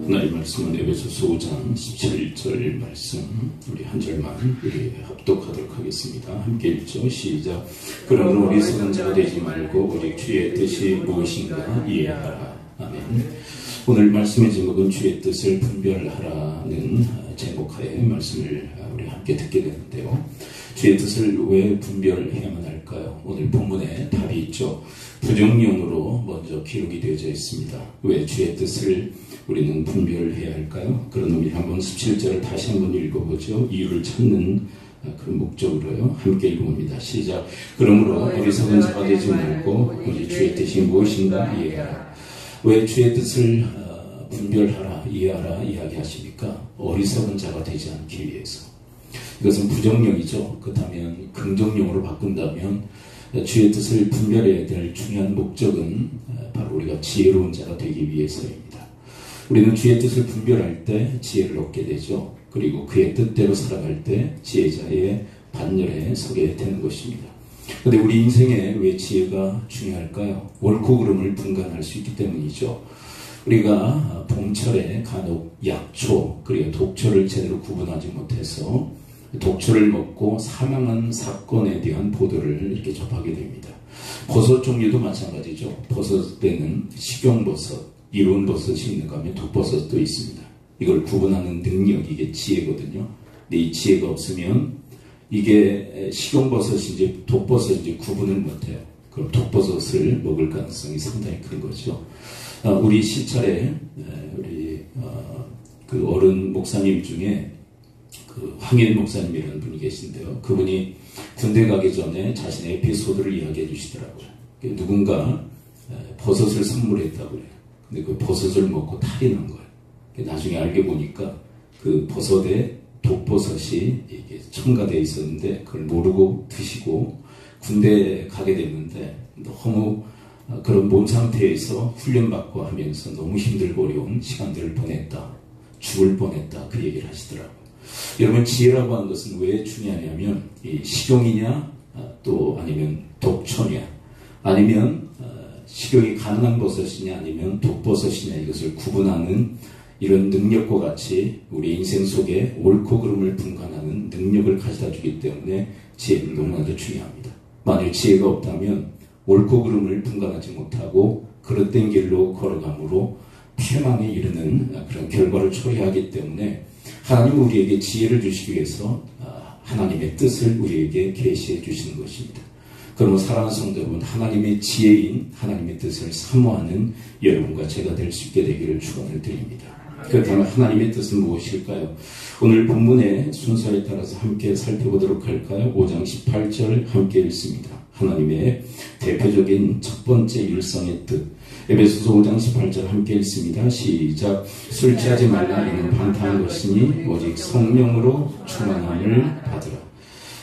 오늘 말씀은 에베소서 5장 17절 말씀, 우리 한 절만 우리 합독하도록 하겠습니다. 함께 읽죠. 시작. 그러므로 어리석은 자가 되지 말고 오직 주의 뜻이 무엇인가 이해하라. 아멘. 오늘 말씀의 제목은 주의 뜻을 분별하라는 제목하에 말씀을 우리 함께 듣게 되는데요. 주의 뜻을 왜 분별해야만 할까요? 오늘 본문에 답이 있죠. 부정용으로 먼저 기록이 되어져 있습니다. 왜 주의 뜻을 우리는 분별해야 할까요? 그런 의미 한번 17절을 다시 한번 읽어보죠. 이유를 찾는 그런 목적으로요. 함께 읽어봅니다. 시작. 그러므로 어리석은 자가 되지 말고 오직 주의 뜻이 무엇인가 이해하라. 왜 주의 뜻을 분별하라, 이해하라 이야기하십니까? 어리석은 자가 되지 않기 위해서. 이것은 부정용이죠. 그렇다면 긍정용으로 바꾼다면 주의 뜻을 분별해야 될 중요한 목적은 바로 우리가 지혜로운 자가 되기 위해서입니다. 우리는 주의 뜻을 분별할 때 지혜를 얻게 되죠. 그리고 그의 뜻대로 살아갈 때 지혜자의 반열에 서게 되는 것입니다. 그런데 우리 인생에 왜 지혜가 중요할까요? 옳고 그름을 분간할 수 있기 때문이죠. 우리가 봄철에 간혹 약초 그리고 독초를 제대로 구분하지 못해서 독초를 먹고 사망한 사건에 대한 보도를 이렇게 접하게 됩니다. 버섯 종류도 마찬가지죠. 버섯에는 식용버섯, 이로운 버섯이 있는가 하면 독버섯도 있습니다. 이걸 구분하는 능력이 이게 지혜거든요. 근데 이 지혜가 없으면 이게 식용버섯인지 독버섯인지 구분을 못해요. 그럼 독버섯을 먹을 가능성이 상당히 큰 거죠. 우리 시찰에 우리 그 어른 목사님 중에 그 황일 목사님이라는 분이 계신데요. 그분이 군대 가기 전에 자신의 에피소드를 이야기해 주시더라고요. 누군가 버섯을 선물했다고 그래요. 근데 그 버섯을 먹고 탈이 난 거예요. 나중에 알게 보니까 그 버섯에 독버섯이 이게 첨가되어 있었는데 그걸 모르고 드시고 군대 가게 됐는데 너무 그런 몸 상태에서 훈련받고 하면서 너무 힘들고 어려운 시간들을 보냈다. 죽을 뻔했다. 그 얘기를 하시더라고요. 여러분, 지혜라고 하는 것은 왜 중요하냐면 이 식용이냐 또 아니면 독초냐 아니면 식용이 가능한 버섯이냐 아니면 독버섯이냐 이것을 구분하는 이런 능력과 같이 우리 인생 속에 옳고 그름을 분간하는 능력을 가져다 주기 때문에 지혜는 너무나도 중요합니다. 만일 지혜가 없다면 옳고 그름을 분간하지 못하고 그릇된 길로 걸어감으로 패망에 이르는 그런 결과를 초래하기 때문에 하나님은 우리에게 지혜를 주시기 위해서 하나님의 뜻을 우리에게 계시해 주시는 것입니다. 그러면 사랑하는 성도 여러분, 하나님의 지혜인 하나님의 뜻을 사모하는 여러분과 제가 될 수 있게 되기를 축원을 드립니다. 그렇다면 하나님의 뜻은 무엇일까요? 오늘 본문의 순서에 따라서 함께 살펴보도록 할까요? 5장 18절 함께 읽습니다. 하나님의 대표적인 첫 번째 일성의 뜻. 에베소서 5장 18절 함께 읽습니다. 시작. 술 취하지 말라. 이는 방탕한 것이니 오직 성령으로 충만함을 받으라.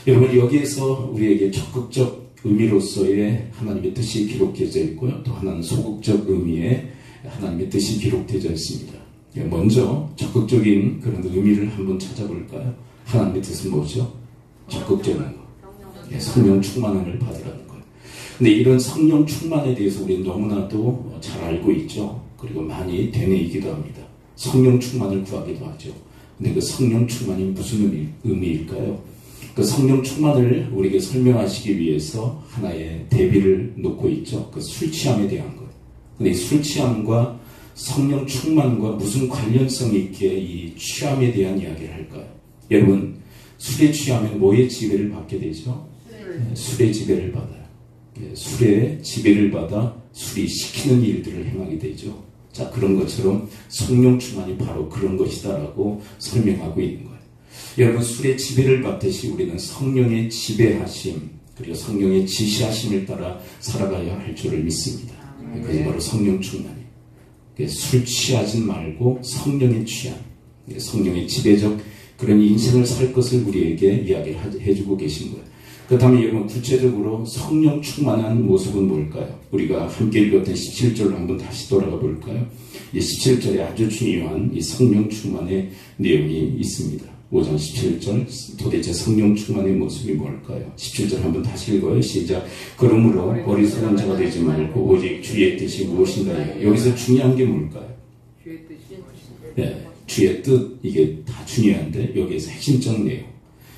여러분, 여기에서 우리에게 적극적 의미로서의 하나님의 뜻이 기록되어 있고요. 또 하나는 소극적 의미의 하나님의 뜻이 기록되어 있습니다. 먼저 적극적인 그런 의미를 한번 찾아볼까요? 하나님의 뜻은 뭐죠? 적극적인 거. 성령 충만함을 받으라는 거예요. 근데 이런 성령 충만에 대해서 우리는 너무나도 잘 알고 있죠. 그리고 많이 되뇌이기도 합니다. 성령 충만을 구하기도 하죠. 근데 그 성령 충만이 무슨 의미일까요? 그 성령 충만을 우리에게 설명하시기 위해서 하나의 대비를 놓고 있죠. 그 술 취함에 대한 것. 근데 이 술 취함과 성령 충만과 무슨 관련성이 있기에 이 취함에 대한 이야기를 할까요? 여러분, 술에 취하면 뭐의 지배를 받게 되죠? 술의 지배를 받아요. 술의 지배를 받아 술이 시키는 일들을 행하게 되죠. 자, 그런 것처럼 성령 충만이 바로 그런 것이다라고 설명하고 있는 거예요. 여러분, 술의 지배를 받듯이 우리는 성령의 지배하심 그리고 성령의 지시하심을 따라 살아가야 할 줄을 믿습니다. 그게 바로 성령 충만이에요. 술 취하지 말고 성령의 취함, 성령의 지배적 그런 인생을 살 것을 우리에게 이야기를 해주고 계신 거예요. 그렇다면 여러분, 구체적으로 성령 충만한 모습은 뭘까요? 우리가 함께 읽었던 17절로 한번 다시 돌아가 볼까요? 이 17절에 아주 중요한 이 성령 충만의 내용이 있습니다. 5장 17절, 도대체 성령 충만의 모습이 뭘까요? 17절 한번 다시 읽어요. 시작. 그러므로 어리석은 자가 되지 말고 오직 주의 뜻이 무엇인가요? 여기서 중요한 게 뭘까요? 주의 뜻이 예, 주의 뜻, 이게 다 중요한데 여기에서 핵심적 내용,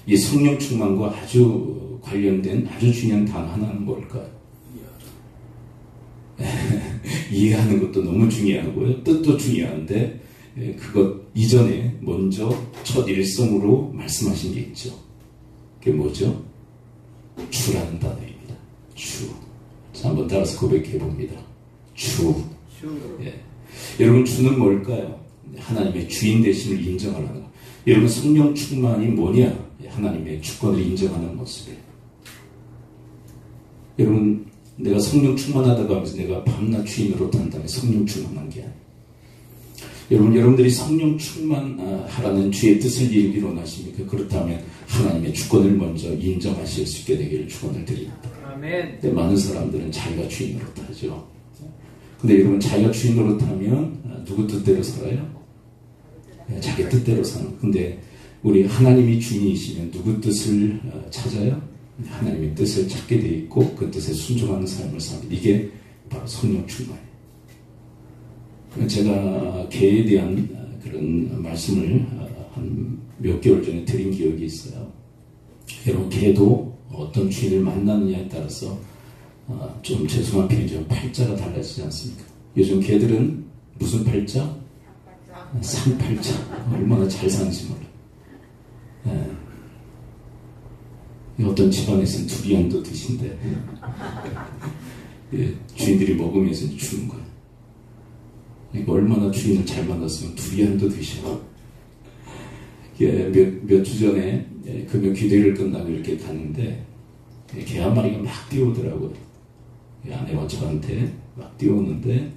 이 성령 충만과 아주 관련된 아주 중요한 단어 하나는 뭘까요? 이해하는 것도 너무 중요하고요. 뜻도 중요한데 그것 이전에 먼저 첫 일성으로 말씀하신 게 있죠. 그게 뭐죠? 주라는 단어입니다. 주. 자, 한번 따라서 고백해 봅니다. 주. 예. 여러분, 주는 뭘까요? 하나님의 주인 되심을 인정하는 것. 여러분, 성령 충만이 뭐냐? 하나님의 주권을 인정하는 모습이에요. 여러분, 내가 성령 충만하다고 하면서 내가 밤낮 주인으로 탄다면 성령 충만한 게 아니에요. 여러분들이 성령 충만하라는 주의 뜻을 이루기 원하십니까? 그렇다면 하나님의 주권을 먼저 인정하실 수 있게 되기를 축원을 드립니다. 아멘. 근데 많은 사람들은 자기가 주인 노릇하죠. 근데 여러분, 자기가 주인 노릇하면 누구 뜻대로 살아요? 자기 뜻대로 사는. 근데 우리 하나님이 주인이시면 누구 뜻을 찾아요? 하나님의 뜻을 찾게 돼 있고 그 뜻에 순종하는 삶을 삽니다. 이게 바로 성령 충만이에요. 제가 개에 대한 그런 말씀을 한 몇 개월 전에 드린 기억이 있어요. 여러분, 개도 어떤 주인을 만나느냐에 따라서 좀 죄송한 표현이지만 팔자가 달라지지 않습니까? 요즘 개들은 무슨 팔자? 산팔자. 얼마나 잘 사는지 몰라요. 어떤 집안에서는 두리안도 드신대. 주인들이 먹으면서 주는 거예요. 그러니까 얼마나 주인을 잘 만났으면 두리안도 드셔. 몇 주 전에 금요 기도회를 끝나고 이렇게 갔는데 개 한 마리가 막 뛰어오더라고요. 아내와 저한테 막 뛰어오는데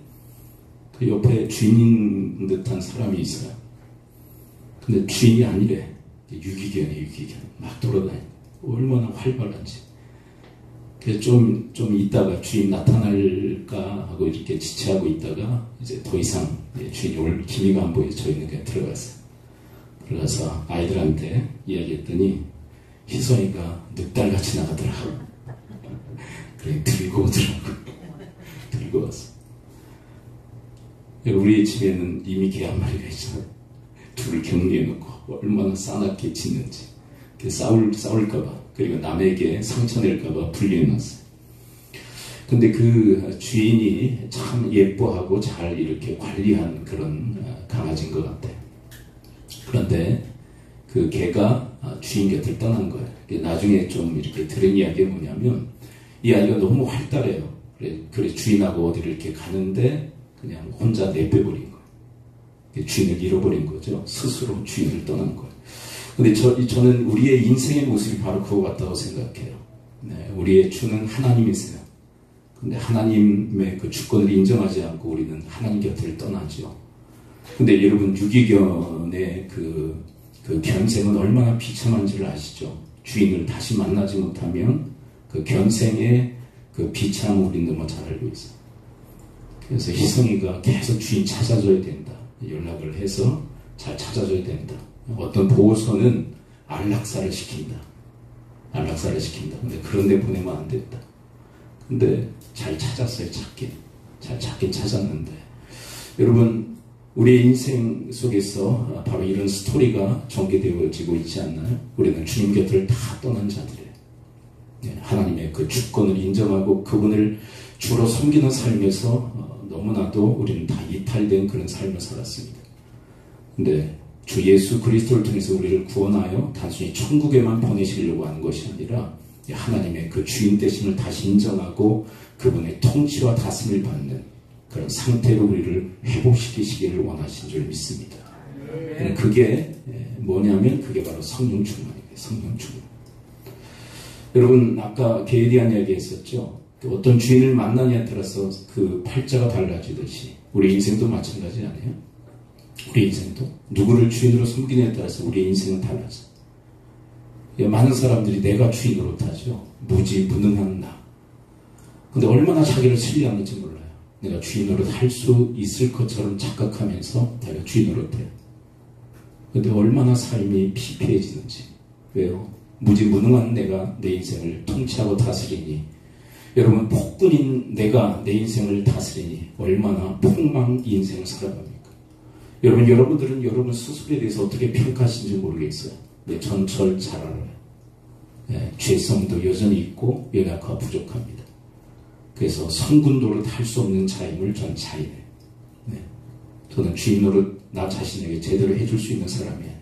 그 옆에 주인인 듯한 사람이 있어요. 근데 주인이 아니래. 유기견이에요, 유기견. 막 돌아다니고. 얼마나 활발한지. 그래서 좀 있다가 주인 나타날까 하고 이렇게 지체하고 있다가 이제 더 이상 주인이 올 기미가 안 보여서 저희는 그냥 들어갔어요. 들어가서 아이들한테 이야기했더니 희성이가 늑달같이 나가더라. 그래, 들고 오더라고. 들고 왔어. 우리 집에는 이미 개 한 마리가 있잖아. 둘을 격리해놓고 얼마나 싸납게 짖는지. 싸울까봐, 그리고 남에게 상처 낼까봐 분리해놨어요. 근데 그 주인이 참 예뻐하고 잘 이렇게 관리한 그런 강아지인 것 같아요. 그런데 그 개가 주인 곁을 떠난 거예요. 나중에 좀 이렇게 들은 이야기가 뭐냐면 이 아이가 너무 활달해요. 그래 주인하고 어디를 이렇게 가는데 그냥 혼자 내빼버린 거예요. 주인을 잃어버린 거죠. 스스로 주인을 떠난 거예요. 근데 저는 우리의 인생의 모습이 바로 그거 같다고 생각해요. 네, 우리의 주는 하나님이세요. 근데 하나님의 그 주권을 인정하지 않고 우리는 하나님 곁을 떠나죠. 근데 여러분, 유기견의 그 견생은 얼마나 비참한지를 아시죠? 주인을 다시 만나지 못하면 그 견생의 그 비참을 우리는 너무 잘 알고 있어요. 그래서 희성이가 계속 주인 찾아줘야 된다. 연락을 해서 잘 찾아줘야 된다. 어떤 보호소는 안락사를 시킨다. 근데 그런 데 보내면 안 된다. 근데 잘 찾았어요, 잘 찾긴 찾았는데. 여러분, 우리의 인생 속에서 바로 이런 스토리가 전개되어지고 있지 않나요? 우리는 주님 곁을 다 떠난 자들이에요. 하나님의 그 주권을 인정하고 그분을 주로 섬기는 삶에서 너무나도 우리는 다 이탈된 그런 삶을 살았습니다. 근데 주 예수 그리스도를 통해서 우리를 구원하여 단순히 천국에만 보내시려고 하는 것이 아니라 하나님의 그 주인 되심을 다시 인정하고 그분의 통치와 다스림을 받는 그런 상태로 우리를 회복시키시기를 원하신 줄 믿습니다. 그게 뭐냐면 그게 바로 성령 충만이에요. 성령 충만. 여러분, 아까 개에 대한 이야기 했었죠. 어떤 주인을 만나냐에 따라서 그 팔자가 달라지듯이 우리 인생도 마찬가지 아니에요? 우리 인생도 누구를 주인으로 섬기냐에 따라서 우리 인생은 달라져. 많은 사람들이 내가 주인으로 타죠. 무지무능한 나. 근데 얼마나 자기를 신뢰하는지 몰라요. 내가 주인으로 할 수 있을 것처럼 착각하면서 내가 주인으로 돼요. 근데 얼마나 삶이 피폐해지는지. 왜요? 무지무능한 내가 내 인생을 통치하고 다스리니, 여러분, 폭군인 내가 내 인생을 다스리니 얼마나 폭망 인생을 살아갑니까? 여러분들은 여러분 스스로에 대해서 어떻게 평가하시는지 모르겠어요. 네, 전 잘 알아요. 네, 죄성도 여전히 있고 연약하고 부족합니다. 그래서 성군 노릇 할 수 없는 자임을 전 자인해요. 네, 저는 주인 노릇 나 자신에게 제대로 해줄 수 있는 사람이에요.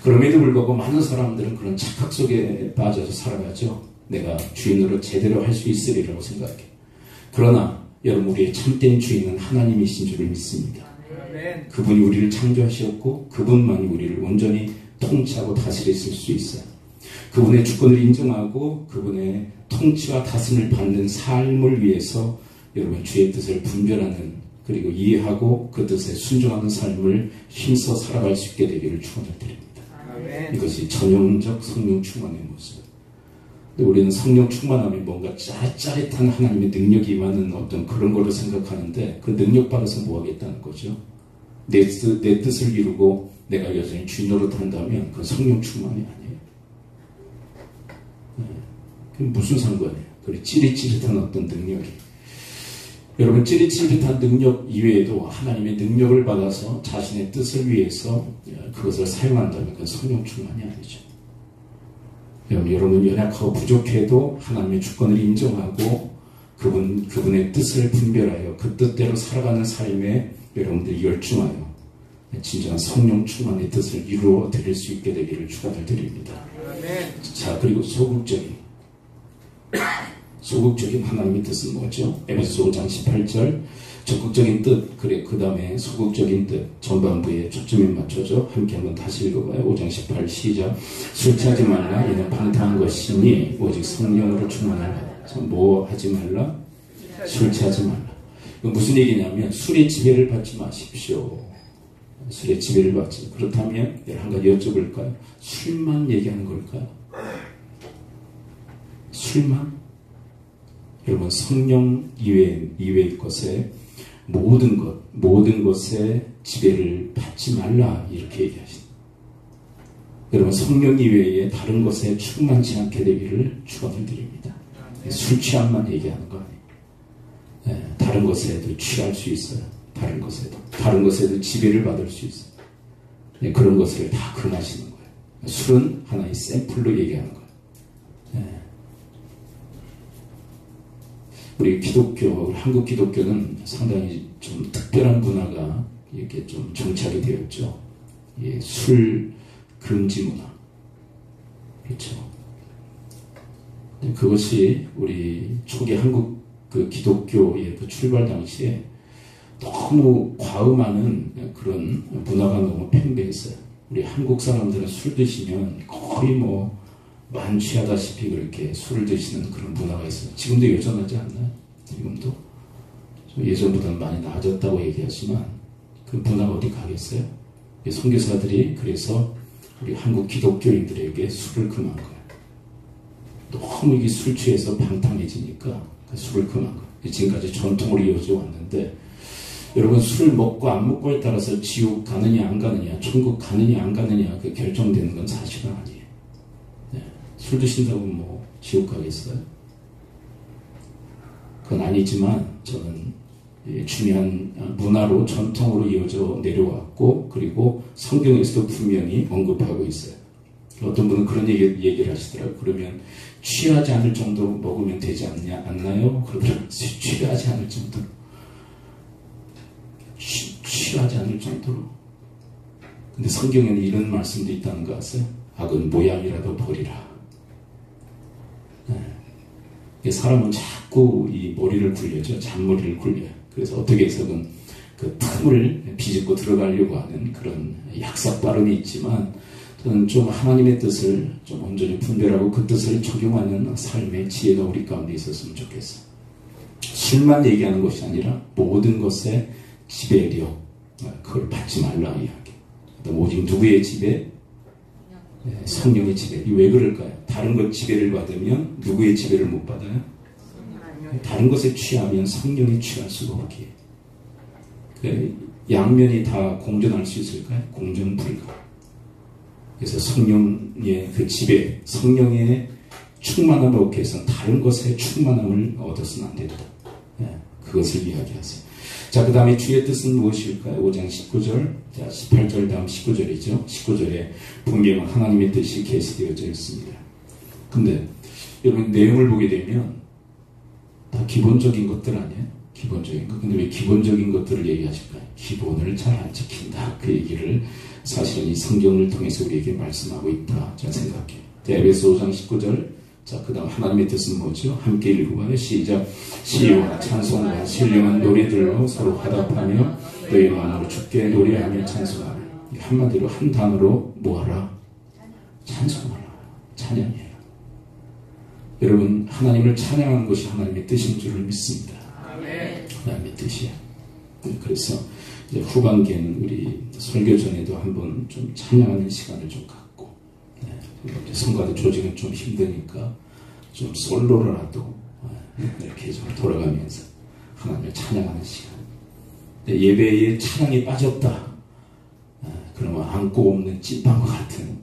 그럼에도 불구하고 많은 사람들은 그런 착각 속에 빠져서 살아가죠. 내가 주인 노릇 제대로 할 수 있으리라고 생각해요. 그러나 여러분, 우리의 참된 주인은 하나님이신 줄을 믿습니다. 그분이 우리를 창조하셨고 그분만이 우리를 온전히 통치하고 다스리실 수 있어요. 그분의 주권을 인정하고 그분의 통치와 다스림을 받는 삶을 위해서 여러분, 주의 뜻을 분별하는, 그리고 이해하고 그 뜻에 순종하는 삶을 힘써 살아갈 수 있게 되기를 축원을 드립니다. 이것이 전형적 성령 충만의 모습. 우리는 성령 충만하면 뭔가 짜릿한 하나님의 능력이 임하는 어떤 그런 걸로 생각하는데, 그 능력 받아서 뭐 하겠다는 거죠? 내 뜻을 이루고 내가 여전히 주인 노릇 한다면 그건 성령 충만이 아니에요. 그럼 무슨 상관이에요? 그래, 찌릿찌릿한 어떤 능력이. 여러분, 찌릿찌릿한 능력 이외에도 하나님의 능력을 받아서 자신의 뜻을 위해서 그것을 사용한다면 그건 성령 충만이 아니죠. 여러분, 연약하고 부족해도 하나님의 주권을 인정하고 그분의 뜻을 분별하여 그 뜻대로 살아가는 삶에 여러분들이 열중하여 진정한 성령 충만의 뜻을 이루어 드릴 수 있게 되기를 축원을 드립니다. 자, 그리고 소극적인 하나님의 뜻은 뭐죠? 에베소 5장 18절 적극적인 뜻, 그래 그 다음에 소극적인 뜻, 전반부에 초점이 맞춰져. 함께 한번 다시 읽어봐요. 5장 18 시작. 술 취하지 말라, 이는 방탕한 것이니 오직 성령으로 충만하라. 뭐 하지 말라? 술 취하지 말라. 무슨 얘기냐면 술의 지배를 받지 마십시오. 술의 지배를 받지. 그렇다면 한 가지 여쭤볼까요? 술만 얘기하는 걸까요? 술만? 여러분, 성령 이외의 것에 모든 것에 지배를 받지 말라, 이렇게 얘기하십니다. 여러분, 성령 이외에 다른 것에 충만치 않게 되기를 축원을 드립니다. 술 취함만 얘기하는 거 아니에요. 네, 다른 것에도 취할 수 있어요. 다른 것에도 지배를 받을 수 있어요. 네, 그런 것을 다 금하시는 거예요. 술은 하나의 샘플로 얘기하는 거예요. 네. 우리 한국 기독교는 상당히 좀 특별한 문화가 이렇게 좀 정착이 되었죠. 예, 술 금지 문화. 그렇죠. 그것이 우리 초기 한국 그 기독교의 그 출발 당시에 너무 과음하는 그런 문화가 너무 팽배했어요. 우리 한국 사람들은 술 드시면 거의 뭐 만취하다시피 그렇게 술을 드시는 그런 문화가 있어요. 지금도 여전하지 않나요? 지금도 예전보다는 많이 나아졌다고 얘기하지만 그 문화가 어디 가겠어요? 선교사들이 그래서 우리 한국 기독교인들에게 술을 금한 거예요. 너무 이게 술 취해서 방탕해지니까 술을 금한 거예요. 지금까지 전통으로 이어져 왔는데, 여러분, 술을 먹고 안 먹고에 따라서 지옥 가느냐 안 가느냐, 천국 가느냐 안 가느냐 그 결정되는 건 사실은 아니에요. 네. 술 드신다고 뭐 지옥 가겠어요? 그건 아니지만 저는 중요한 문화로 전통으로 이어져 내려왔고, 그리고 성경에서도 분명히 언급하고 있어요. 어떤 분은 그런 얘기를 하시더라고요. 그러면 취하지 않을 정도로 먹으면 되지 않나요? 그러더라고요. 취하지 않을 정도로. 취하지 않을 정도로. 근데 성경에는 이런 말씀도 있다는 거 아세요? 악은 모양이라도 버리라. 네. 사람은 자꾸 이 머리를 굴려죠. 잔머리를 굴려요. 그래서 어떻게 해서든 그 틈을 비집고 들어가려고 하는 그런 약삭 발음이 있지만, 저는 좀 하나님의 뜻을 좀 온전히 분별하고 그 뜻을 적용하는 삶의 지혜가 우리 가운데 있었으면 좋겠어요. 술만 얘기하는 것이 아니라 모든 것에 지배력, 그걸 받지 말라 이야기. 오직 누구의 지배? 성령의 지배. 왜 그럴까요? 다른 것 지배를 받으면 누구의 지배를 못 받아요? 다른 것에 취하면 성령이 취할 수가 없기에. 양면이 다 공존할 수 있을까요? 공존 불가. 그래서 성령의 그 지배, 성령의 충만함을 얻기 위해서는 다른 것에 충만함을 얻어서는 안 된다. 네, 그것을 이야기하세요. 자, 그 다음에 주의 뜻은 무엇일까요? 5장 19절. 자, 18절 다음 19절이죠. 19절에 분명한 하나님의 뜻이 계시되어져 있습니다. 근데 여러분 내용을 보게 되면 다 기본적인 것들 아니에요? 기본적인 것. 근데 왜 기본적인 것들을 얘기하실까요? 기본을 잘 안 지킨다. 그 얘기를 사실은 이 성경을 통해서 우리에게 말씀하고 있다. 저는 생각해요. 에베소 5장 19절. 자, 그 다음 하나님의 뜻은 뭐죠? 함께 읽어봐요. 시작. 시와 찬송과 신령한 노래들로 서로 화답하며 너희 마음으로 주께 노래하며 찬송하라. 한마디로 한 단어로 뭐하라? 찬송하라. 찬양해라. 여러분 하나님을 찬양하는 것이 하나님의 뜻인 줄을 믿습니다. 하나님의 뜻이야. 그래서 이제 후반기에는 우리 설교 전에도 한번 좀 찬양하는 시간을 좀 갖고, 성가대 조직은 좀 힘드니까 좀 솔로라도 이렇게 좀 돌아가면서 하나님을 찬양하는 시간. 예배에 찬양이 빠졌다. 그러면 안고 없는 찐빵과 같은,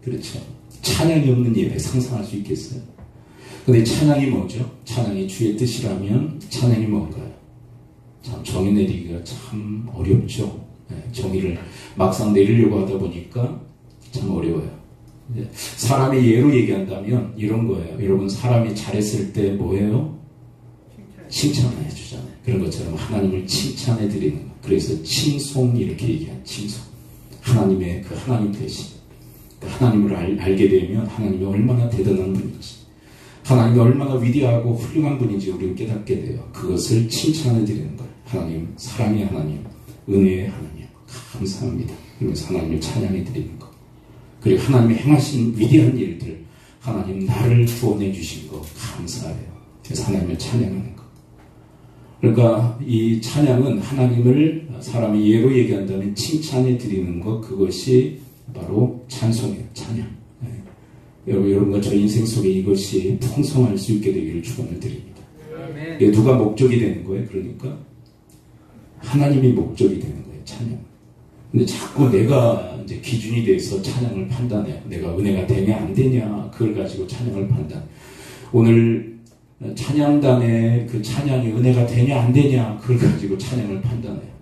그렇죠. 찬양이 없는 예배 상상할 수 있겠어요? 근데 찬양이 뭐죠? 찬양이 주의 뜻이라면 찬양이 뭔가요? 참 정의 내리기가 참 어렵죠. 정의를 막상 내리려고 하다 보니까 참 어려워요. 사람의 예로 얘기한다면 이런 거예요. 여러분 사람이 잘했을 때 뭐예요? 칭찬을 해주잖아요. 그런 것처럼 하나님을 칭찬해 드리는 거. 그래서 칭송 이렇게 얘기한 칭송. 하나님의 그 하나님 대신 그 하나님을 알게 되면 하나님이 얼마나 대단한 분인지, 하나님이 얼마나 위대하고 훌륭한 분인지 우리는 깨닫게 돼요. 그것을 칭찬해 드리는 거예요. 하나님, 사랑의 하나님, 은혜의 하나님, 감사합니다. 그러면서 하나님을 찬양해 드리는 거. 그리고 하나님이 행하신 위대한 일들, 하나님 나를 구원해 주신 거 감사해요. 그래서 하나님을 찬양하는 거. 그러니까 이 찬양은 하나님을 사람이 예로 얘기한다면 칭찬해 드리는 것, 그것이 바로 찬송이에요. 찬양. 여러분과 저 인생 속에 이것이 풍성할 수 있게 되기를 축원을 드립니다. 이게 누가 목적이 되는 거예요? 그러니까 하나님이 목적이 되는 거예요. 찬양. 근데 자꾸 내가 이제 기준이 돼서 찬양을 판단해요. 내가 은혜가 되냐 안 되냐 그걸 가지고 찬양을 판단. 오늘 찬양단의 그 찬양이 은혜가 되냐 안 되냐 그걸 가지고 찬양을 판단해요.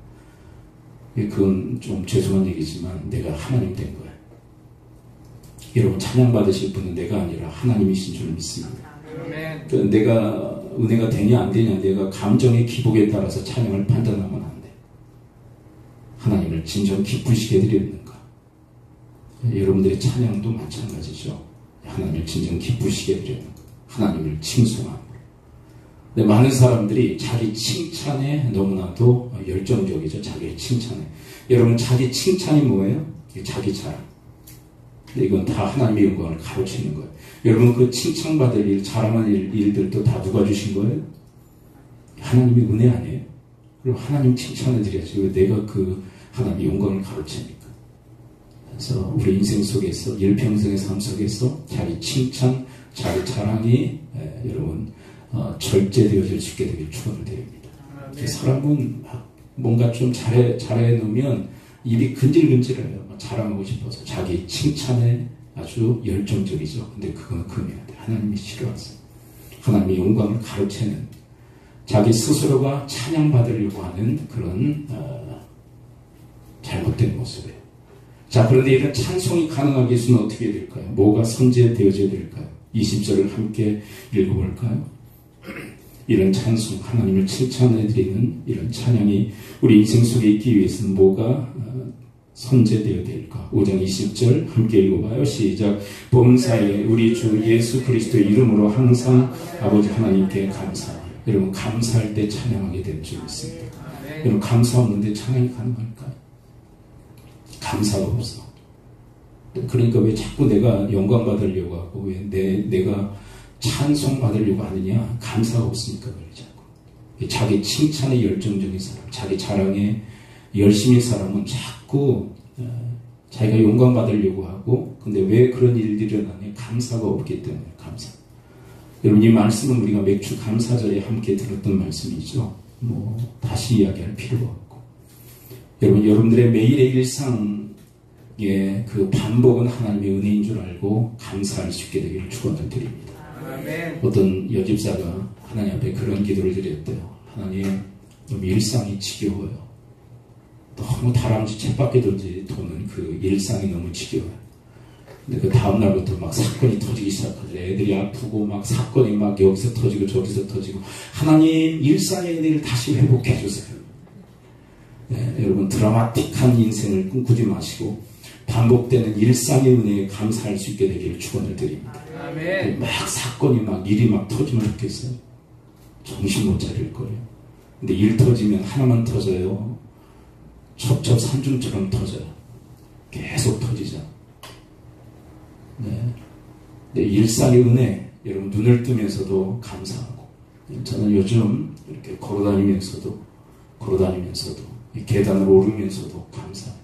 그건 좀 죄송한 얘기지만 내가 하나님 된 거예요. 여러분 찬양 받으실 분은 내가 아니라 하나님이신 줄 믿습니다. 그러니까 내가 은혜가 되냐 안 되냐 내가 감정의 기복에 따라서 찬양을 판단하면 안 돼. 하나님을 진정 기쁘시게 드리는가. 여러분들의 찬양도 마찬가지죠. 하나님을 진정 기쁘시게 드리는 것. 하나님을 칭송함으로. 근데 많은 사람들이 자기 칭찬에 너무나도 열정적이죠. 자기의 칭찬에. 여러분 자기 칭찬이 뭐예요? 자기 자랑. 근데 이건 다 하나님의 영광을 가로채는 거예요. 여러분 그 칭찬받을 일, 자랑하는 일들도 다 누가 주신 거예요? 하나님의 은혜 아니에요? 그럼 하나님 칭찬해 드려야지. 왜 내가 그 하나님의 영광을 가로채니까. 그래서 우리 인생 속에서 일평생의 삶 속에서 자기 칭찬, 자기 자랑이 여러분 절제되어질 수 있게 되길 축원을 드립니다. 사람은 뭔가 좀 잘해 놓으면 입이 근질근질해요. 자랑하고 싶어서 자기 칭찬에 아주 열정적이죠. 근데 그건 금해야 돼. 하나님이 싫어하세요. 하나님의 영광을 가로채는 자기 스스로가 찬양받으려고 하는 그런 잘못된 모습이에요. 자, 그런데 이런 찬송이 가능하게 해서는 어떻게 될까요? 뭐가 선제되어져야 될까요? 20절을 함께 읽어볼까요? 이런 찬송, 하나님을 칭찬해드리는 이런 찬양이 우리 인생 속에 있기 위해서는 뭐가 선제되어야 될까? 5장 20절 함께 읽어봐요. 시작. 범사에 우리 주 예수 그리스도의 이름으로 항상 아버지 하나님께 감사해요. 여러분 감사할 때 찬양하게 될 줄 믿습니다. 여러분 감사 없는데 찬양이 가능할까요? 감사가 없어. 그러니까 왜 자꾸 내가 영광 받으려고 하고 왜 내가 찬송 받으려고 하느냐? 감사가 없으니까 그래 자꾸. 자기 칭찬에 열정적인 사람, 자기 자랑에 열심인 사람은 자꾸 자기가 영광 받으려고 하고, 근데 왜 그런 일들이 일어나냐? 감사가 없기 때문에. 감사. 여러분 이 말씀은 우리가 매주 감사절에 함께 들었던 말씀이죠. 뭐 다시 이야기할 필요가 없고, 여러분들의 매일의 일상에 그 반복은 하나님의 은혜인 줄 알고 감사할 수 있게 되기를 축원을 드립니다. 어떤 여집사가 하나님 앞에 그런 기도를 드렸대요. 하나님, 일상이 지겨워요. 너무 다람쥐 쳇바퀴 돌지 도는 그 일상이 너무 지겨워요. 근데 그 다음날부터 막 사건이 터지기 시작하죠. 애들이 아프고 막 사건이 막 여기서 터지고 저기서 터지고. 하나님 일상의 은혜를 다시 회복해 주세요. 네, 여러분 드라마틱한 인생을 꿈꾸지 마시고 반복되는 일상의 은혜에 감사할 수 있게 되기를 축원을 드립니다. 아멘. 막 사건이 막 일이 막 터지면 좋겠어요. 정신 못 차릴 거예요. 근데 일 터지면 하나만 터져요. 첩첩산중처럼 터져요. 계속 터지죠. 네. 네, 일상의 은혜, 여러분 눈을 뜨면서도 감사하고. 저는 요즘 이렇게 걸어다니면서도 이 계단을 오르면서도 감사해요.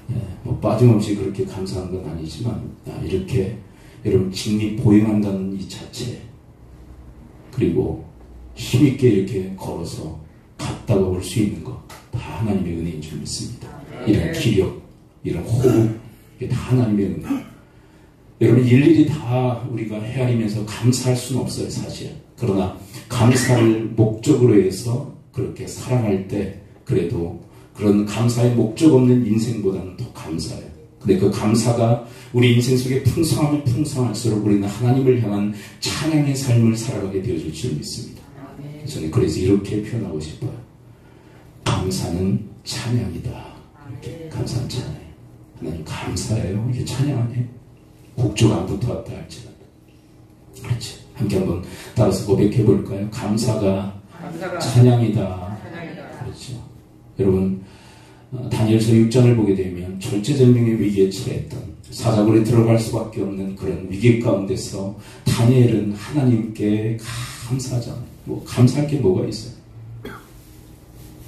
네, 뭐 빠짐없이 그렇게 감사한 건 아니지만 이렇게 여러분 직립보행한다는 이 자체, 그리고 힘있게 이렇게 걸어서 갔다가 올 수 있는 거 다 하나님의 은혜인 줄 믿습니다. 이런 기력, 이런 호흡, 이게 다 하나님의 은혜. 여러분 일일이 다 우리가 헤아리면서 감사할 수는 없어요, 사실. 그러나 감사를 목적으로 해서 그렇게 살아갈 때 그래도 그런 감사의 목적 없는 인생보다는 더 감사해요. 근데 그 감사가 우리 인생 속에 풍성하면 풍성할수록 우리는 하나님을 향한 찬양의 삶을 살아가게 되어질 줄 믿습니다. 저는 그래서 이렇게 표현하고 싶어요. 감사는 찬양이다. 이렇게 감사는 찬양. 하나님 감사해요. 이게 찬양하네. 곡조가 안 붙어왔다 할지라도. 그렇지. 함께 한번 따라서 고백해 볼까요? 감사가 찬양이다. 그렇죠. 여러분 다니엘서 6장을 보게 되면 절제절명의 위기에 처했던 사자굴에 들어갈 수밖에 없는 그런 위기 가운데서 다니엘은 하나님께 감사하잖아요. 뭐 감사할 게 뭐가 있어요?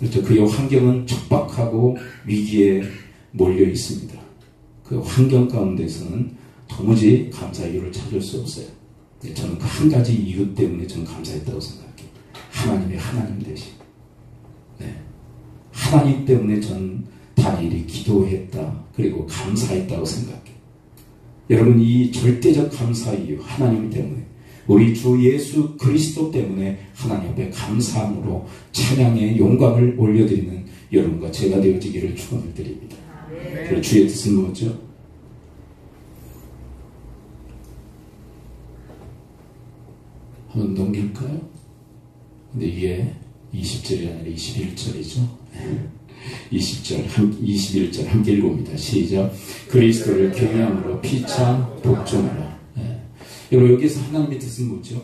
그렇죠. 그의 환경은 척박하고 위기에 몰려 있습니다. 그 환경 가운데서는 도무지 감사 이유를 찾을 수 없어요. 저는 그 한 가지 이유 때문에 저는 감사했다고 생각해요. 하나님의 하나님 되심. 네. 하나님 때문에 전 다니엘이 기도했다. 그리고 감사했다고 생각해요. 여러분 이 절대적 감사 이유 하나님 때문에 우리 주 예수 그리스도 때문에 하나님 앞에 감사함으로 찬양의 영광을 올려드리는 여러분과 제가 되어지기를 축원을 드립니다. 그리고 주의 뜻은 뭐죠? 한번 넘길까요? 근데 이게 20절이 아니라 21절이죠. 20절, 21절 함께 읽어봅니다. 시작. 그리스도를 경외함으로 피차 복종하라. 네. 여러분 여기서 하나님의 뜻은 뭐죠?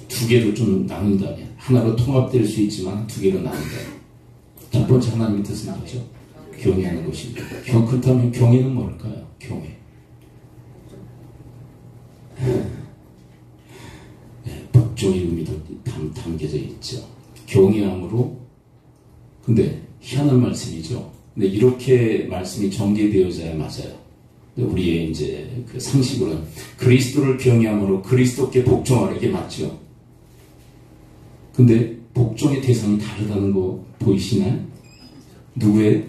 두 개로 좀 나눈다면 하나로 통합될 수 있지만 두 개로 나눈다. 첫 번째 하나님의 뜻은 뭐죠? 경외하는 것입니다. 그렇다면 경외는 뭘까요? 경외. 네, 복종의 의미도 담겨져 있죠. 경외함으로. 근데 희한한 말씀이죠. 근데 이렇게 말씀이 전개되어져야 맞아요. 우리의 이제 그 상식으로는 그리스도를 경외함으로 그리스도께 복종하라 이게 맞죠. 근데 복종의 대상이 다르다는 거 보이시나요? 누구의?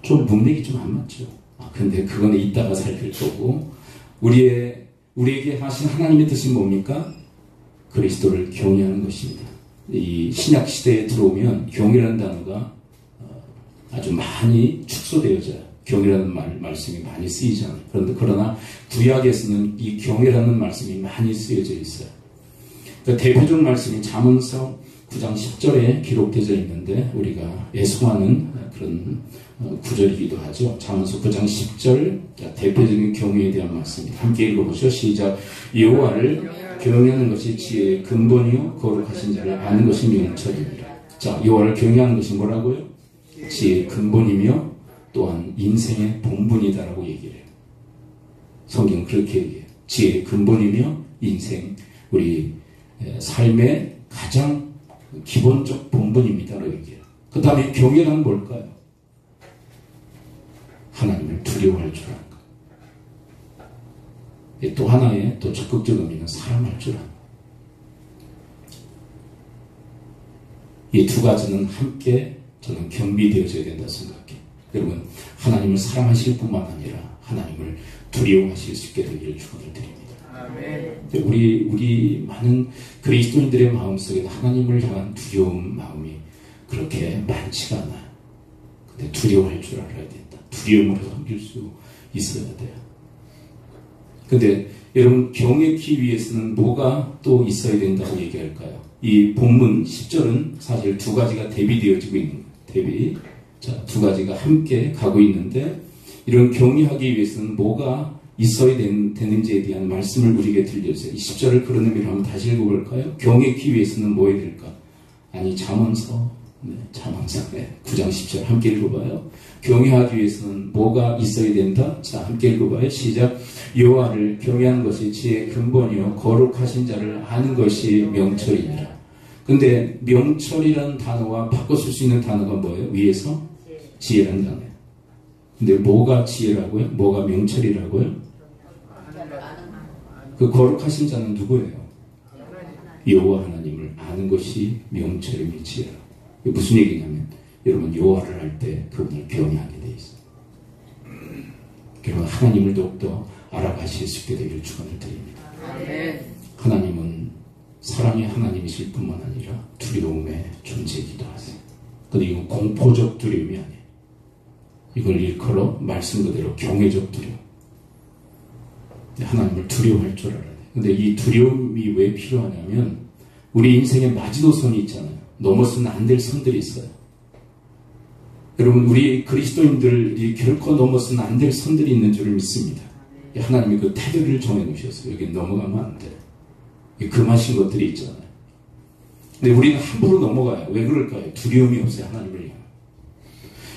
좀 문맥이 좀 안 맞죠. 근데 그거는 이따가 살필 거고 우리에게 하신 하나님의 뜻이 뭡니까? 그리스도를 경외하는 것입니다. 이 신약 시대에 들어오면 경외라는 단어가 아주 많이 축소되어져요. 경외라는 말씀이 많이 쓰이지 않아요. 그러나 구약에서는 이 경외라는 말씀이 많이 쓰여져 있어요. 그러니까 대표적 말씀이 잠언서 9장 10절에 기록되어 있는데 우리가 애송하는 그런 구절이기도 하죠. 잠언서 9장 10절 대표적인 경외에 대한 말씀입니다. 함께 읽어보죠. 시작. 여호와를 경외하는 것이 지혜의 근본이요 거룩하신 자를 아는 것이 명철입니다. 자, 여호와를 경외하는 것이 뭐라고요? 지혜의 근본이며 또한 인생의 본분이다라고 얘기를 해요. 성경은 그렇게 얘기해요. 지혜의 근본이며 인생, 우리 삶의 가장 기본적 본분입니다라고 얘기해요. 그 다음에 경외란 뭘까요? 하나님을 두려워할 줄 아는 것. 또 하나의 또 적극적 의미는 사랑할 줄 아는 것. 이 두 가지는 함께 저는 겸비되어져야 된다 생각해요. 여러분 하나님을 사랑하실 뿐만 아니라 하나님을 두려워하실 수 있게 되기를 축원을 드립니다. 우리 많은 그리스도인들의 마음속에 하나님을 향한 두려움 마음이 그렇게 많지가 않아요. 근데 두려워할 줄 알아야 된다. 두려움으로 섬길 수 있어야 돼요. 근데 여러분, 경외하기 위해서는 뭐가 또 있어야 된다고 얘기할까요? 이 본문 10절은 사실 두 가지가 대비되어지고 있는 거예요. 대비. 자, 두 가지가 함께 가고 있는데, 이런 경외하기 위해서는 뭐가 있어야 되는지에 대한 말씀을 우리에게 들려주세요. 이 10절을 그런 의미로 한번 다시 읽어볼까요? 경외하기 위해서는 뭐 해야 될까? 아니, 잠언서. 네, 잠언서. 네, 9장 10절 함께 읽어봐요. 경외하기 위해서는 뭐가 있어야 된다? 자, 함께 읽어봐요. 시작. 여호와를 경외하는 것이 지혜의 근본이요 거룩하신 자를 아는 것이 명철이니라. 근데 명철이라는 단어와 바꿔 쓸 수 있는 단어가 뭐예요? 위에서? 지혜라는 단어예요. 근데 뭐가 지혜라고요? 뭐가 명철이라고요? 그 거룩하신 자는 누구예요? 여호와 하나님을 아는 것이 명철이며 지혜라. 이게 무슨 얘기냐면, 여러분, 여호와를 할 때 그분을 경외하게 돼 있어요. 여러분, 하나님을 더욱더 알아가실 수 있게 되기를 축원을 드립니다. 하나님은 사랑의 하나님이실 뿐만 아니라 두려움의 존재이기도 하세요. 근데 이건 공포적 두려움이 아니에요. 이걸 일컬어 말씀 그대로 경외적 두려움. 하나님을 두려워할 줄 알아야 돼요. 근데 이 두려움이 왜 필요하냐면, 우리 인생에 마지노선이 있잖아요. 넘어서는 안 될 선들이 있어요. 여러분, 우리 그리스도인들이 결코 넘어서는 안 될 선들이 있는 줄을 믿습니다. 하나님이 그 테두리를 정해놓으셨어요. 여기 넘어가면 안 돼. 금하신 것들이 있잖아요. 근데 우리는 함부로 넘어가요. 왜 그럴까요? 두려움이 없어요. 하나님을 향해.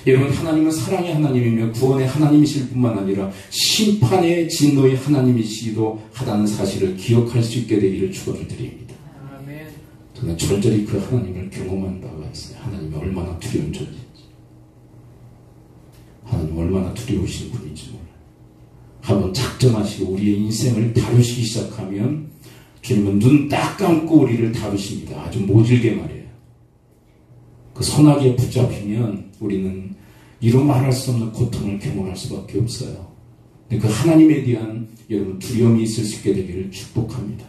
여러분, 하나님은 사랑의 하나님이며 구원의 하나님이실 뿐만 아니라 심판의 진노의 하나님이시기도 하다는 사실을 기억할 수 있게 되기를 축원을 드립니다. 저는 절절히 그 하나님을 경험한 바가 있어요. 하나님이 얼마나 두려운 존재인지, 하나님 얼마나 두려우신 분인지 몰라요. 한번 작정하시고 우리의 인생을 다루시기 시작하면 주님은 눈 딱 감고 우리를 다루십니다. 아주 모질게 말이에요. 그 선악에 붙잡히면 우리는 이루 말할 수 없는 고통을 경험할 수밖에 없어요. 근데 그 하나님에 대한 여러분 두려움이 있을 수 있게 되기를 축복합니다.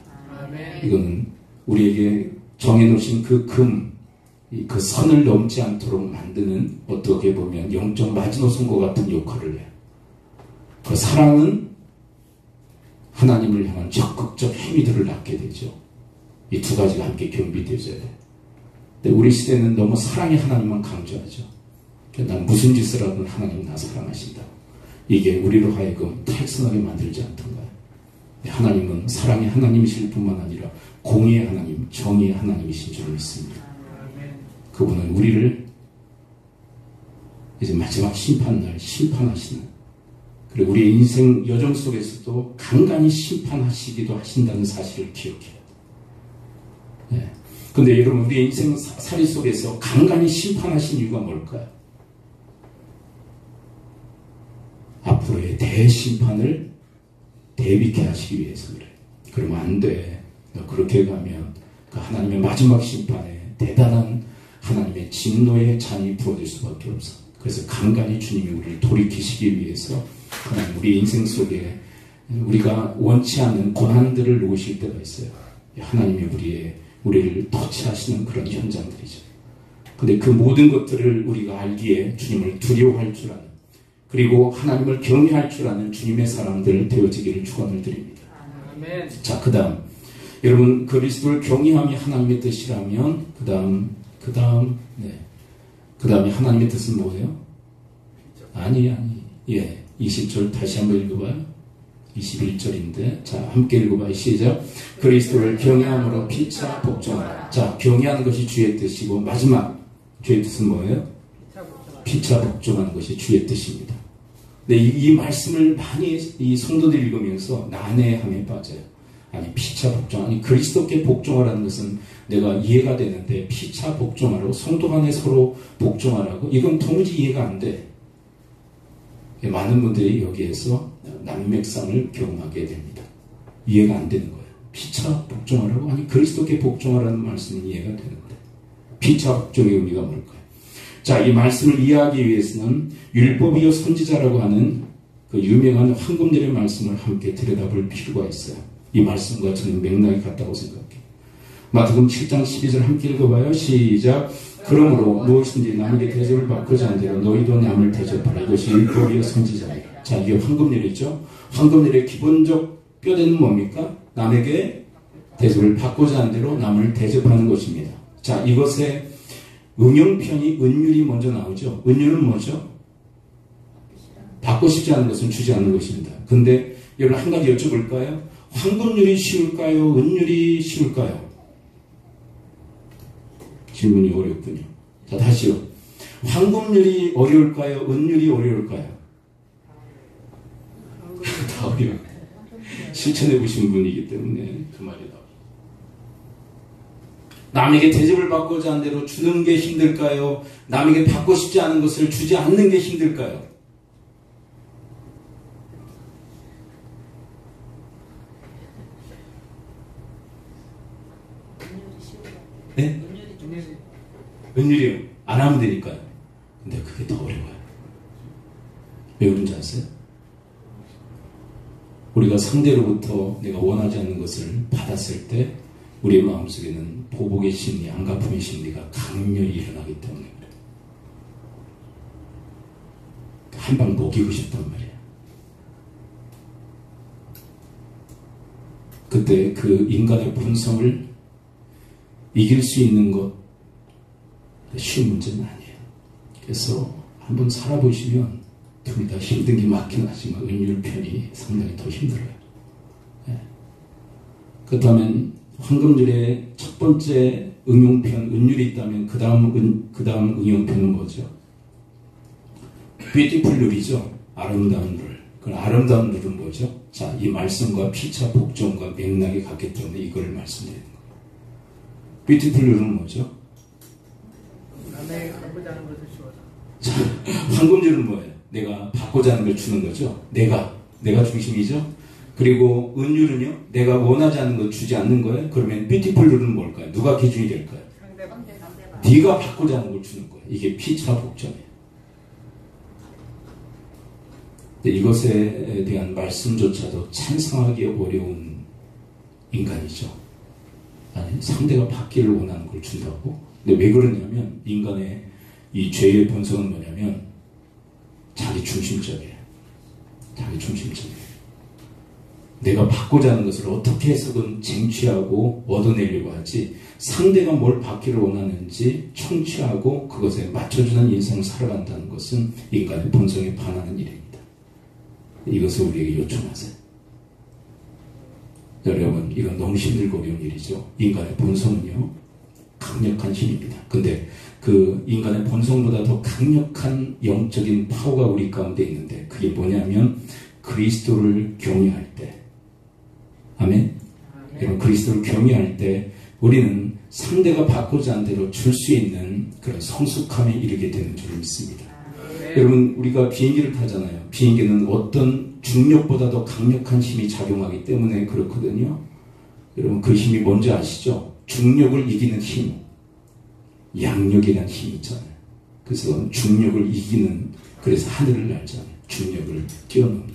이거는 우리에게 정해놓으신 그 그 선을 넘지 않도록 만드는, 어떻게 보면 영적 마지노선과 같은 역할을 해요. 그 사랑은 하나님을 향한 적극적 행위들을 낳게 되죠. 이 두 가지가 함께 겸비되어져야 돼요. 근데 우리 시대는 너무 사랑의 하나님만 강조하죠. 난 무슨 짓을 하든 하나님 나 사랑하신다. 이게 우리로 하여금 탈선하게 만들지 않던가요? 하나님은 사랑의 하나님이실 뿐만 아니라 공의의 하나님, 정의의 하나님이신 줄 믿습니다. 그분은 우리를 이제 마지막 심판날 심판하시는, 그리고 우리의 인생 여정 속에서도 간간히 심판하시기도 하신다는 사실을 기억해요. 네. 근데 여러분, 우리의 인생 살이 속에서 간간히 심판하신 이유가 뭘까요? 앞으로의 대심판을 대비케 하시기 위해서 그래요. 그러면 안 돼. 너 그렇게 가면 그 하나님의 마지막 심판에 대단한 하나님의 진노의 잔이 부어질 수밖에 없어. 그래서 간간히 주님이 우리를 돌이키시기 위해서 하나님 우리 인생 속에 우리가 원치 않는 고난들을 놓으실 때가 있어요. 하나님이 우리를 터치하시는 그런 현장들이죠. 근데 그 모든 것들을 우리가 알기에 주님을 두려워할 줄 아는, 그리고 하나님을 경외할 줄 아는 주님의 사람들 되어지기를 축원을 드립니다. 아멘. 자, 그 다음 여러분, 그리스도를 경외함이 하나님의 뜻이라면 그 다음에 하나님의 뜻은 뭐예요? 아니. 예, 20절 다시 한번 읽어봐요. 21절인데, 자, 함께 읽어봐요. 시작. 그리스도를 경외함으로 피차 복종하라. 자, 경외하는 것이 주의 뜻이고, 마지막 주의 뜻은 뭐예요? 피차 복종하는 것이 주의 뜻입니다. 근데 이 말씀을 많이 이 성도들이 읽으면서 난해함에 빠져요. 아니, 피차 복종, 아니 그리스도께 복종하라는 것은 내가 이해가 되는데, 피차 복종하라고, 성도 간에 서로 복종하라고, 이건 도무지 이해가 안 돼. 많은 분들이 여기에서 난맥상을 경험하게 됩니다. 이해가 안 되는 거예요. 피차 복종하라고? 아니, 그리스도께 복종하라는 말씀은 이해가 되는데, 피차 복종의 의미가 뭘까요? 자, 이 말씀을 이해하기 위해서는 율법이요 선지자라고 하는 그 유명한 황금절의 말씀을 함께 들여다볼 필요가 있어요. 이 말씀과 저는 맥락이 같다고 생각해요. 마태복음 7장 12절 함께 읽어봐요. 시작. 그러므로 무엇인지 남에게 대접을 받고자 한 대로 너희도 남을 대접하라. 이것이 율법이요 선지자니라. 자, 이게 황금률이죠. 황금률의 기본적 뼈대는 뭡니까? 남에게 대접을 받고자 한 대로 남을 대접하는 것입니다. 자, 이것의 응용편이 은율이 먼저 나오죠. 은율은 뭐죠? 받고 싶지 않은 것은 주지 않는 것입니다. 근데 여러분 한 가지 여쭤볼까요? 황금률이 쉬울까요? 은율이 쉬울까요? 질문이 어렵군요. 자, 다시요. 황금률이 어려울까요? 은율이 어려울까요? 다 어려워요. 실천해 보신 분이기 때문에 그 말이 나와요. 남에게 대접을 받고자 하는 대로 주는 게 힘들까요? 남에게 받고 싶지 않은 것을 주지 않는 게 힘들까요? 네? 은율이요. 안 하면 되니까요. 근데 그게 더 어려워요. 왜 그런지 아세요? 우리가 상대로부터 내가 원하지 않는 것을 받았을 때 우리의 마음속에는 보복의 심리, 안갚음의 심리가 강렬히 일어나기 때문에 그래요. 한 방 먹이고 싶단 말이에요. 그때 그 인간의 본성을 이길 수 있는 것 쉬운 문제는 아니에요. 그래서 한번 살아보시면 둘 다 힘든 게 맞긴 하지만 은율 편이 상당히 더 힘들어요. 네. 그렇다면 황금률의 첫 번째 응용편 은율이 있다면 그 다음 응용편은 뭐죠? 뷰티풀 룰이죠. 아름다운 룰. 그 아름다운 룰은 뭐죠? 자, 이 말씀과 피차 복종과 맥락이 같기 때문에 이걸 말씀드리는 거예요. 뷰티풀 룰은 뭐죠? 남에게 갖고자 하는 것을 주어라. 자, 황금률은 뭐예요? 내가 받고자 하는 걸 주는 거죠. 내가 중심이죠. 그리고 은율은요, 내가 원하지 않는 걸 주지 않는 거예요. 그러면 뷰티풀 룰은 뭘까요? 누가 기준이 될까요? 상대방. 네가 받고자 하는 걸 주는 거예요. 이게 피차 복종이에요. 이것에 대한 말씀조차도 찬성하기 어려운 인간이죠. 아니, 상대가 받기를 원하는 걸 준다고? 근데 왜 그러냐면 인간의 이 죄의 본성은 뭐냐면 자기 중심적이에요. 자기 중심적이에요. 내가 받고자 하는 것을 어떻게 해서든 쟁취하고 얻어내려고 하지 상대가 뭘 받기를 원하는지 청취하고 그것에 맞춰주는 인생을 살아간다는 것은 인간의 본성에 반하는 일입니다. 이것을 우리에게 요청하세요. 여러분, 이건 너무 힘들고 어려운 일이죠. 인간의 본성은요, 강력한 힘입니다. 근데 그 인간의 본성보다 더 강력한 영적인 파워가 우리 가운데 있는데 그게 뭐냐면 그리스도를 경외할 때, 아멘? 여러분, 그리스도를 경외할 때 우리는 상대가 받고자 하는 대로 줄 수 있는 그런 성숙함에 이르게 되는 줄 믿습니다. 여러분, 우리가 비행기를 타잖아요. 비행기는 어떤 중력보다 더 강력한 힘이 작용하기 때문에 그렇거든요. 여러분, 그 힘이 뭔지 아시죠? 중력을 이기는 힘, 양력이라는 힘이 있잖아요. 그래서 중력을 이기는, 그래서 하늘을 날잖아요. 중력을 뛰어넘는.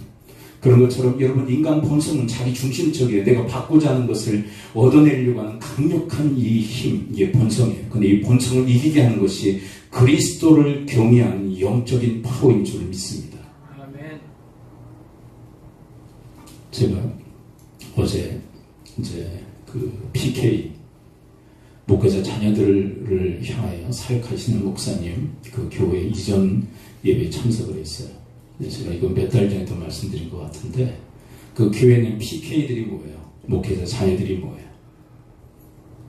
그런 것처럼 여러분, 인간 본성은 자기 중심적이에요. 내가 받고자 하는 것을 얻어내려고 하는 강력한 이 힘, 이게 본성이에요. 근데 이 본성을 이기게 하는 것이 그리스도를 경외하는 영적인 파워인 줄 믿습니다. 아멘. 제가 어제 이제 그 PK 목회자 자녀들을 향하여 사역하시는 목사님 그 교회 이전 예배에 참석을 했어요. 제가 이건 몇 달 전에도 말씀드린 것 같은데 그 교회는 PK들이 뭐예요? 목회자 자녀들이 뭐예요?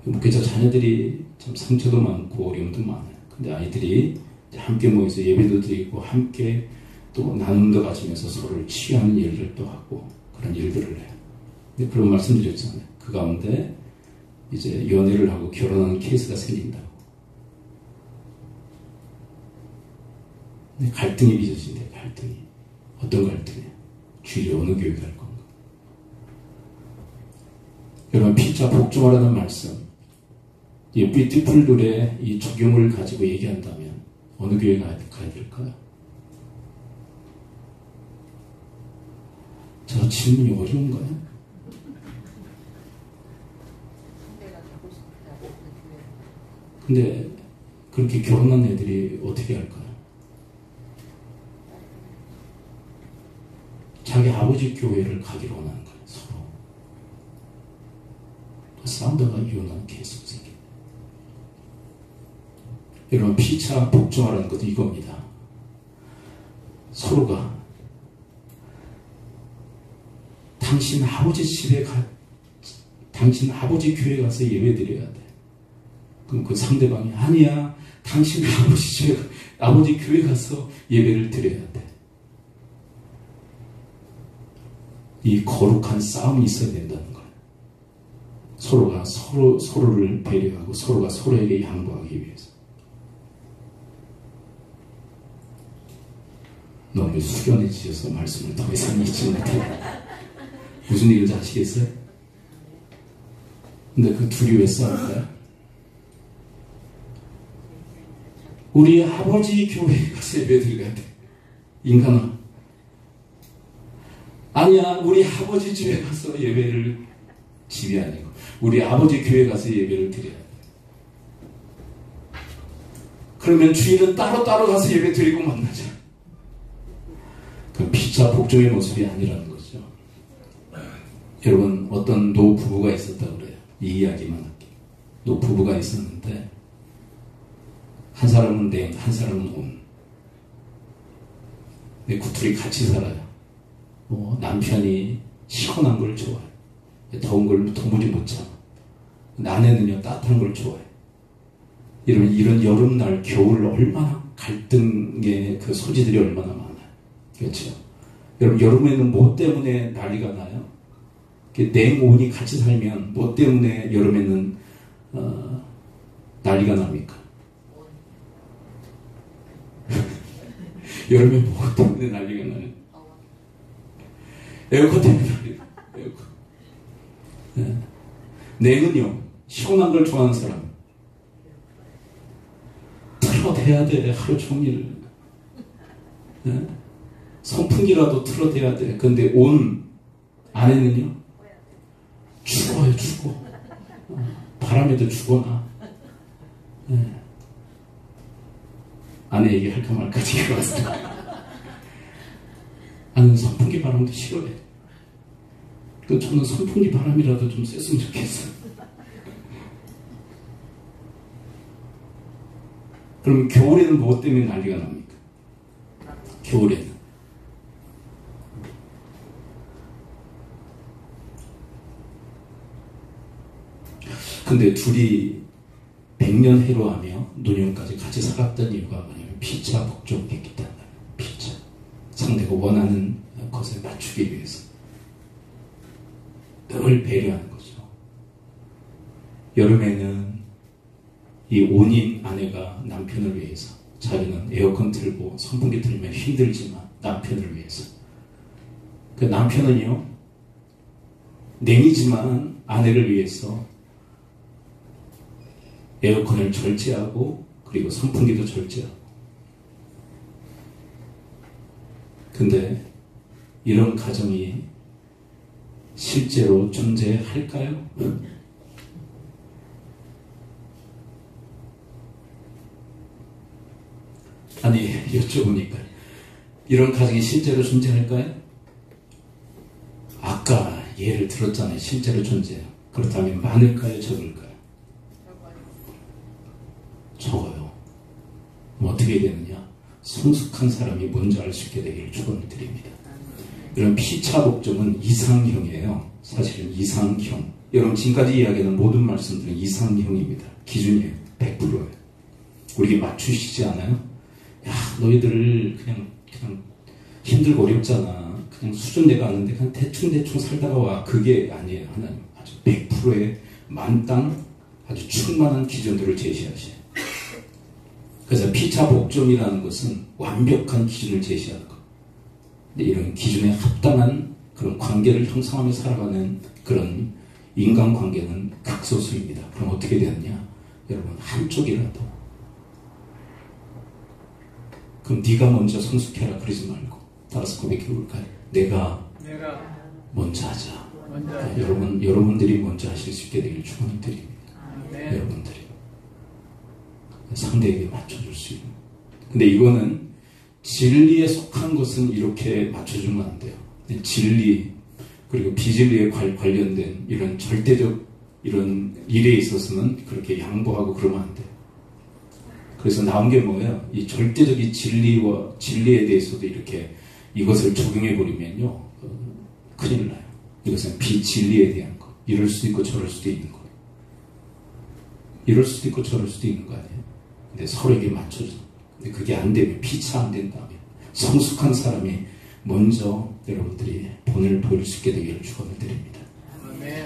목회자 자녀들이 참 상처도 많고 어려움도 많아요. 근데 아이들이 함께 모여서 예배도 드리고 함께 또 나눔도 가지면서 서로를 치유하는 일을 또 하고 그런 일들을 해요. 근데 그런 말씀드렸잖아요. 그 가운데 이제 연애를 하고 결혼하는 케이스가 생긴다고. 근데 갈등이 빚어진대요. 갈등이. 어떤 갈등이에요? 주일에 어느 교회 갈 건가? 여러분, 피차 복종하라는 말씀, 이 뷰티풀 룰의 이 적용을 가지고 얘기한다면 어느 교회 가야 될까요? 저 질문이 어려운가요? 근데 그렇게 결혼한 애들이 어떻게 할까요? 자기 아버지 교회를 가기로 원하는 거예요. 서로. 싸우다가 이혼하는 케이스가 생깁니다. 여러분, 피차 복종하라는 것도 이겁니다. 서로가 당신 아버지 집에 당신 아버지 교회 가서 예배 드려야 돼. 그럼 그 상대방이 아니야, 당신 아버지 집에 아버지 교회 가서 예배를 드려야 돼. 이 거룩한 싸움이 있어야 된다는 거예요. 서로가 서로를 배려하고 서로가 서로에게 양보하기 위해서. 너무 숙연해지셔서 말씀을 더 이상 잊지 못해요. 무슨 일인지 아시겠어요? 근데 그 둘이 왜 싸울까요? 우리 아버지 교회에 가서 예배 드려야 돼. 인간아. 아니야, 우리 아버지 집에 가서 예배를, 집이 아니고 우리 아버지 교회 가서 예배를 드려야 돼. 그러면 주일은 따로따로 가서 예배 드리고 만나자. 그 피차 복종의 모습이 아니라는 거죠. 여러분, 어떤 노부부가 있었다고 그래요. 이 이야기만 할게요. 노부부가 있었는데 한 사람은 냉, 한 사람은 온. 근데 그 둘이 같이 살아요. 남편이 시원한 걸 좋아해. 더운 걸 도무지 못 참아. 아내는요, 따뜻한 걸 좋아해. 이런 여름날, 겨울 얼마나 갈등의 그 소지들이 얼마나 많아요. 그렇죠? 여러분, 여름에는 뭐 때문에 난리가 나요? 냉온이 같이 살면 뭐 때문에 여름에는 난리가 납니까? 여름에 뭐 때문에 난리가 나요? 에어컨 때문에 난리가 나요. 에어컨. 네. 냉은요, 시원한 걸 좋아하는 사람 틀어대야 돼, 하루 종일. 네? 선풍기라도 틀어대야 돼. 근데 온 아내는요, 죽어요, 죽어. 바람에도 죽어나. 네. 아내 얘기할까 말까 지금 왔어요. 나는 선풍기 바람도 싫어해. 저는 선풍기 바람이라도 좀 쐈으면 좋겠어요. 그럼 겨울에는 무엇 때문에 난리가 납니까? 겨울에는 근데 둘이 100년 해로하며 노년까지 같이 살았던 이유가 뭐냐면 피차 복종했기 때문에. 피차. 상대가 원하는 것에 맞추기 위해서 늘 배려하는 거죠. 여름에는 이 온인 아내가 남편을 위해서, 자기는 에어컨 틀고 선풍기 틀면 힘들지만 남편을 위해서. 그 남편은요, 냉이지만 아내를 위해서 에어컨을 절제하고 그리고 선풍기도 절제하고. 근데 이런 가정이 실제로 존재할까요? 아니, 여쭤보니까 이런 가정이 실제로 존재할까요? 아까 예를 들었잖아요. 실제로 존재해요. 그렇다면 많을까요? 적을까요? 적어요. 그럼 어떻게 되느냐? 성숙한 사람이 먼저 알 수 있게 되기를 축원드립니다. 이런 피차 복종은 이상형이에요. 사실은 이상형. 여러분, 지금까지 이야기하는 모든 말씀들은 이상형입니다. 기준이에요. 100%예요. 우리에게 맞추시지 않아요? 야, 너희들 그냥 힘들고 어렵잖아. 그냥 수준 내가 아는데 그냥 대충 살다가 와. 그게 아니에요. 하나님 아주 100%의 만땅 아주 충만한 기준들을 제시하셔요. 그래서 피차 복종이라는 것은 완벽한 기준을 제시하는 것. 근데 이런 기준에 합당한 그런 관계를 형성하며 살아가는 그런 인간관계는 극소수입니다. 그럼 어떻게 되느냐? 여러분, 한쪽이라도. 그럼 네가 먼저 성숙해라 그러지 말고 따라서 고백해 볼까요? 내가 먼저 하자. 여러분들이 먼저 하실 수 있게 되길 축원드립니다. 여러분들이. 상대에게 맞춰줄 수 있는. 근데 이거는 진리에 속한 것은 이렇게 맞춰주면 안 돼요. 진리 그리고 비진리에 관련된 이런 절대적 이런 일에 있어서는 그렇게 양보하고 그러면 안 돼요. 그래서 나온 게 뭐예요? 이 절대적인 진리와 진리에 대해서도 이렇게 이것을 적용해 버리면요, 큰일 나요. 이것은 비진리에 대한 거. 이럴 수도 있고 저럴 수도 있는 거. 이럴 수도 있고 저럴 수도 있는 거 아니에요? 근데 서로에게 맞춰줘. 근데 그게 안 되면, 피차 안 된다면 성숙한 사람이 먼저 여러분들이 본을 보일 수 있게 되기를 축원을 드립니다. 아멘.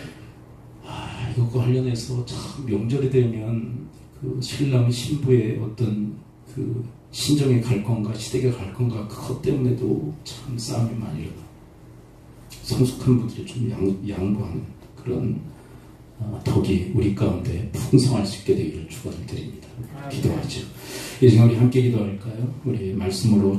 이것과 관련해서 참 명절이 되면 그 신랑 신부의 어떤 그 신정에 갈 건가 시댁에 갈 건가 그것 때문에도 참 싸움이 많이 일어나. 성숙한 분들이 좀 양보하는 그런 덕이 우리 가운데 풍성할 수 있게 되기를 축원을 드립니다. 기도하죠. 이 시간 우리 함께 기도할까요? 우리 말씀으로